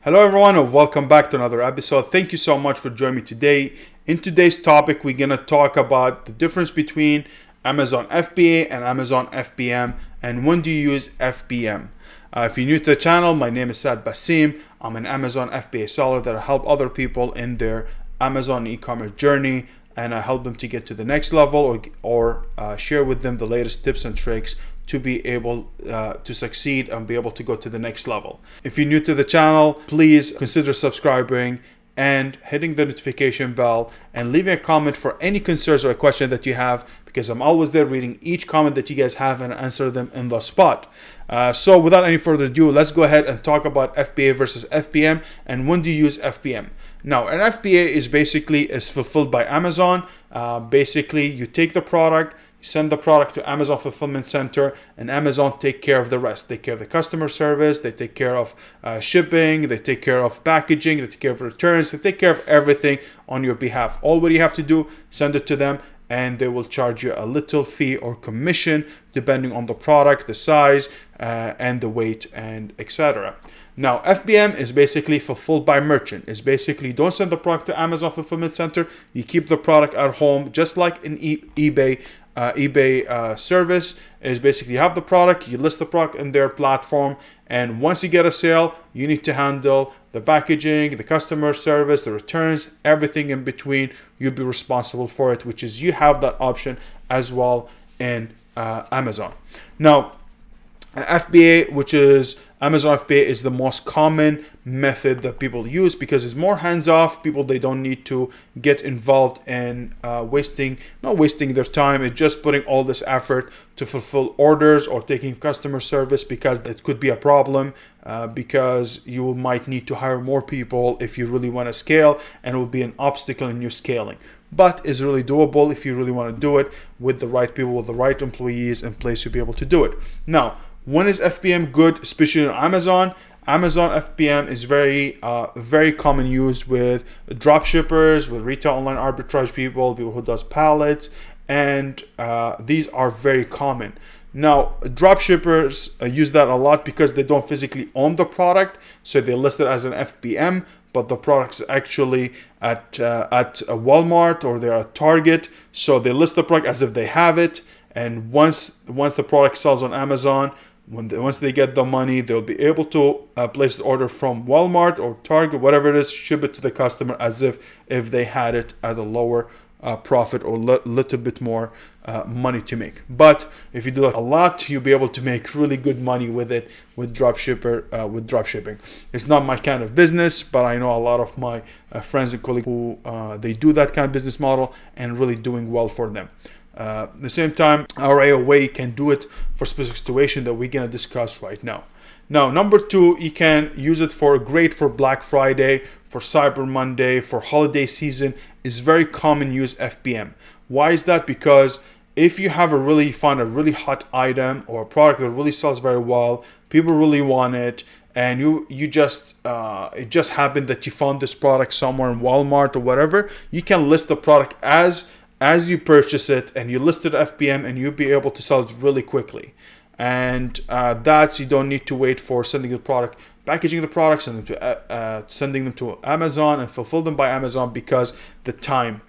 Hello everyone and welcome back to another episode. Thank you so much for joining me today. In today's topic, we're going to talk about the difference between Amazon FBA and Amazon FBM and when do you use FBM. If you're new to the channel, my name is Sad Basim. I'm an Amazon FBA seller that I help other people in their Amazon e-commerce journey, and I help them to get to the next level or share with them the latest tips and tricks to be able to succeed and be able to go to the next level. If you're new to the channel, please consider subscribing and hitting the notification bell and leaving a comment for any concerns or a question that you have, because I'm always there reading each comment that you guys have and answer them in the spot. So without any further ado, let's go ahead and talk about FBA versus FBM and when do you use FBM. Now, an FBA is fulfilled by Amazon. Basically, you take the product, send the product to Amazon Fulfillment Center, and Amazon take care of the rest. They take care of the customer service, they take care of shipping, they take care of packaging, they take care of returns, they take care of everything on your behalf. All what you have to do, send it to them, and they will charge you a little fee or commission depending on the product, the size, and the weight, and etc. Now, FBM is basically fulfilled by merchant. It's basically, don't send the product to Amazon Fulfillment Center. You keep the product at home, just like in eBay. eBay service is basically you have the product, you list the product in their platform, and once you get a sale, you need to handle the packaging, the customer service, the returns, everything in between. You'll be responsible for it, which is you have that option as well in Amazon. Now, FBA, which is Amazon FBA, is the most common method that people use because it's more hands-off. They don't need to get involved in not wasting their time. It's just putting all this effort to fulfill orders or taking customer service, because that could be a problem because you might need to hire more people if you really want to scale, and it will be an obstacle in your scaling. But it's really doable if you really want to do it with the right people, with the right employees in place to be able to do it. Now, when is FBM good, especially on Amazon? Amazon FBM is very common used with drop shippers, with retail online arbitrage people who does pallets, and these are very common. Now, drop shippers use that a lot because they don't physically own the product, so they list it as an FBM, but the product's actually at Walmart or they're at Target, so they list the product as if they have it, and once the product sells on Amazon, once they get the money, they'll be able to place the order from Walmart or Target, whatever it is, ship it to the customer as if they had it at a lower profit or little bit more money to make. But if you do that a lot, you'll be able to make really good money with it with drop shipping. It's not my kind of business, but I know a lot of my friends and colleagues who they do that kind of business model and really doing well for them. At the same time, our AOA can do it for specific situation that we're gonna discuss right now. Now, number two, you can use it great for Black Friday, for Cyber Monday, for holiday season. Is very common use FBM. Why is that? Because if you have find a really hot item or a product that really sells very well, people really want it, and it just happened that you found this product somewhere in Walmart or whatever, you can list the product as you purchase it, and you list it FBM, and you'll be able to sell it really quickly. And you don't need to wait for sending the product, packaging the products, sending them to Amazon and fulfill them by Amazon, because the time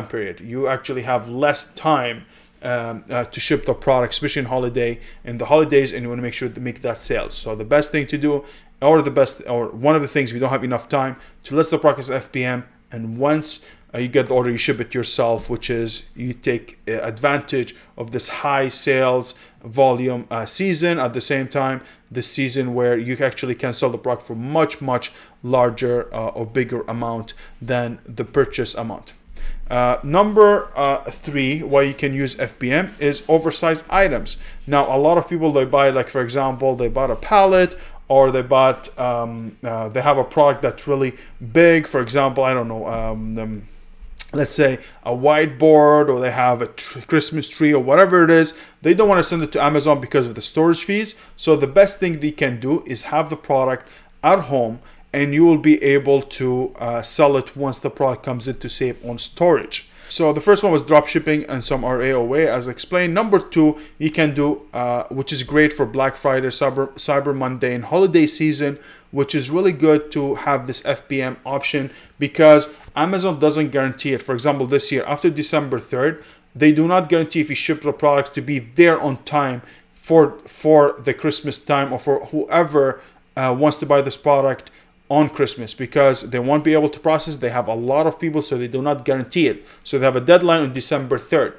period, you actually have less time to ship the product, especially in the holidays, and you want to make sure to make that sales. So the best thing to do, or one of the things, if you don't have enough time, to list the product as FBM, and once you get the order, you ship it yourself, which is you take advantage of this high sales volume season. At the same time, this season where you actually can sell the product for much larger or bigger amount than the purchase amount. Number three, why you can use FBM is oversized items. Now, a lot of people, they buy, like for example, they bought a pallet, or they bought they have a product that's really big. For example, I don't know, let's say a whiteboard, or they have a Christmas tree or whatever it is. They don't want to send it to Amazon because of the storage fees. So the best thing they can do is have the product at home, and you will be able to sell it once the product comes in to save on storage. So the first one was drop shipping and some RAOA as explained. Number two, you can do, which is great for Black Friday, Cyber Monday, and holiday season, which is really good to have this FBM option because Amazon doesn't guarantee it. For example, this year, after December 3rd, they do not guarantee if you ship the products to be there on time for the Christmas time or for whoever wants to buy this product on Christmas, because they won't be able to process. They have a lot of people, so they do not guarantee it. So they have a deadline on December 3rd.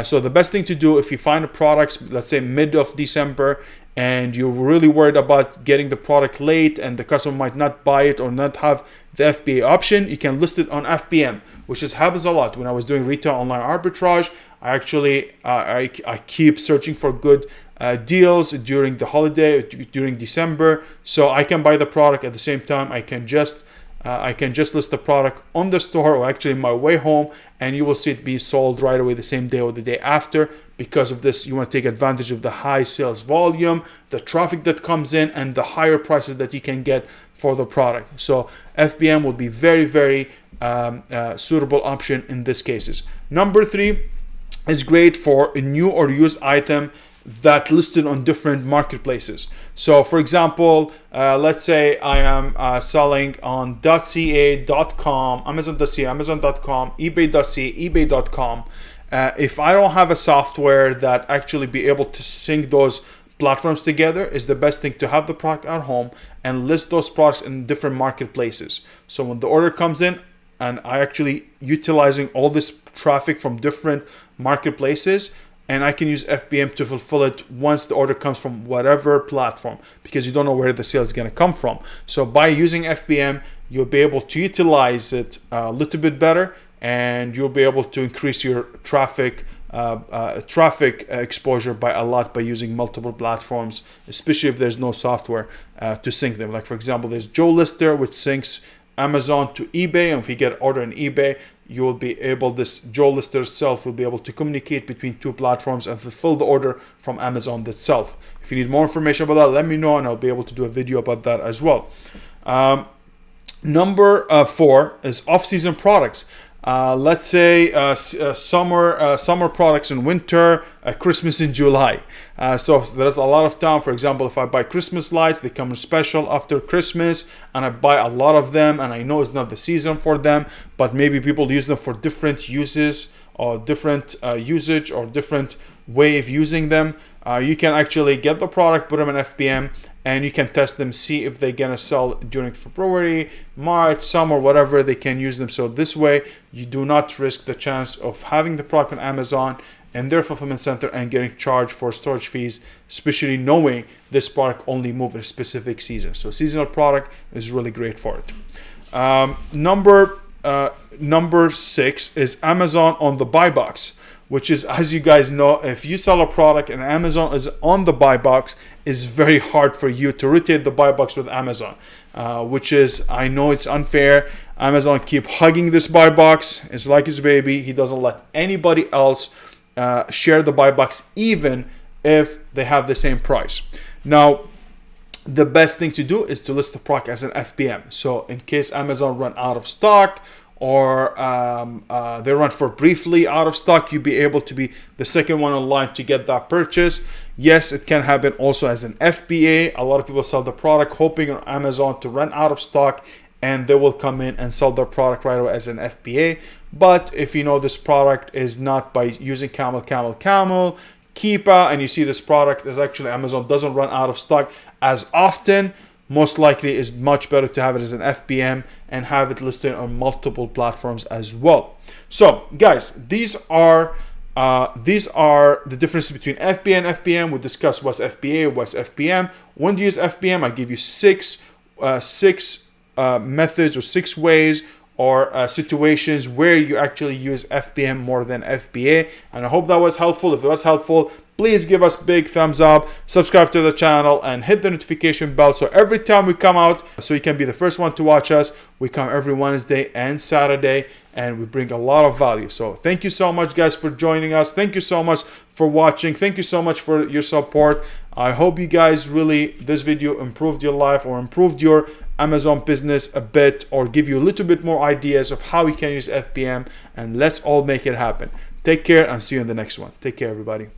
So the best thing to do, if you find a product, let's say mid of December, and you're really worried about getting the product late and the customer might not buy it or not have the FBA option, you can list it on FBM, which happens a lot. When I was doing retail online arbitrage, I actually I keep searching for good deals during the holiday, during December, so I can buy the product at the same time. I can just list the product on the store or actually my way home, and you will see it be sold right away the same day or the day after. Because of this, you want to take advantage of the high sales volume, the traffic that comes in, and the higher prices that you can get for the product. So FBM will be very, very suitable option in these cases. Number three is great for a new or used item that listed on different marketplaces. So for example, let's say I am selling on .ca, .com, Amazon.ca, Amazon.com, eBay.ca, eBay.com. If I don't have a software that actually be able to sync those platforms together, is the best thing to have the product at home and list those products in different marketplaces. So when the order comes in, and I actually utilizing all this traffic from different marketplaces, and I can use FBM to fulfill it once the order comes from whatever platform, because you don't know where the sale is going to come from. So by using FBM, you'll be able to utilize it a little bit better, and you'll be able to increase your traffic exposure by a lot by using multiple platforms, especially if there's no software to sync them. Like for example, there's Joe Lister, which syncs Amazon to eBay, and if you get an order on eBay, you will be able, this Joe Lister itself will be able to communicate between two platforms and fulfill the order from Amazon itself. If you need more information about that, let me know and I'll be able to do a video about that as well. Number four is off-season products. Let's say summer products in winter, Christmas in July. So there's a lot of time. For example, if I buy Christmas lights, they come in special after Christmas, and I buy a lot of them, and I know it's not the season for them, but maybe people use them for different uses or different usage or different way of using them. You can actually get the product, put them in FBM, and you can test them, see if they're gonna sell during February, March, summer, whatever, they can use them. So this way, you do not risk the chance of having the product on Amazon and their fulfillment center and getting charged for storage fees, especially knowing this product only moves in a specific season. So seasonal product is really great for it. Number six is Amazon on the buy box, which is, as you guys know, if you sell a product and Amazon is on the buy box, it's very hard for you to rotate the buy box with Amazon, which is, I know it's unfair. Amazon keep hugging this buy box. It's like his baby. He doesn't let anybody else share the buy box, even if they have the same price. Now, the best thing to do is to list the product as an FBM. So in case Amazon run out of stock, or they run for briefly out of stock, you'll be able to be the second one in line to get that purchase. Yes, it can happen also as an FBA. A lot of people sell the product hoping on Amazon to run out of stock, and they will come in and sell their product right away as an FBA. But if you know this product is not by using Camel, Keepa, and you see this product is actually Amazon doesn't run out of stock as often, most likely is much better to have it as an FBM and have it listed on multiple platforms as well. So guys, these are the differences between FBA and FBM. We'll discuss what's FBA, what's FBM. When to use FBM, I give you six methods or 6 ways or situations where you actually use FBM more than FBA. And I hope that was helpful. If it was helpful, please give us big thumbs up, subscribe to the channel, and hit the notification bell so every time we come out, so you can be the first one to watch us. We come every Wednesday and Saturday, and we bring a lot of value. So thank you so much, guys, for joining us. Thank you so much for watching. Thank you so much for your support. I hope you guys really, this video improved your life or improved your Amazon business a bit, or give you a little bit more ideas of how you can use FBM, and let's all make it happen. Take care and see you in the next one. Take care, everybody.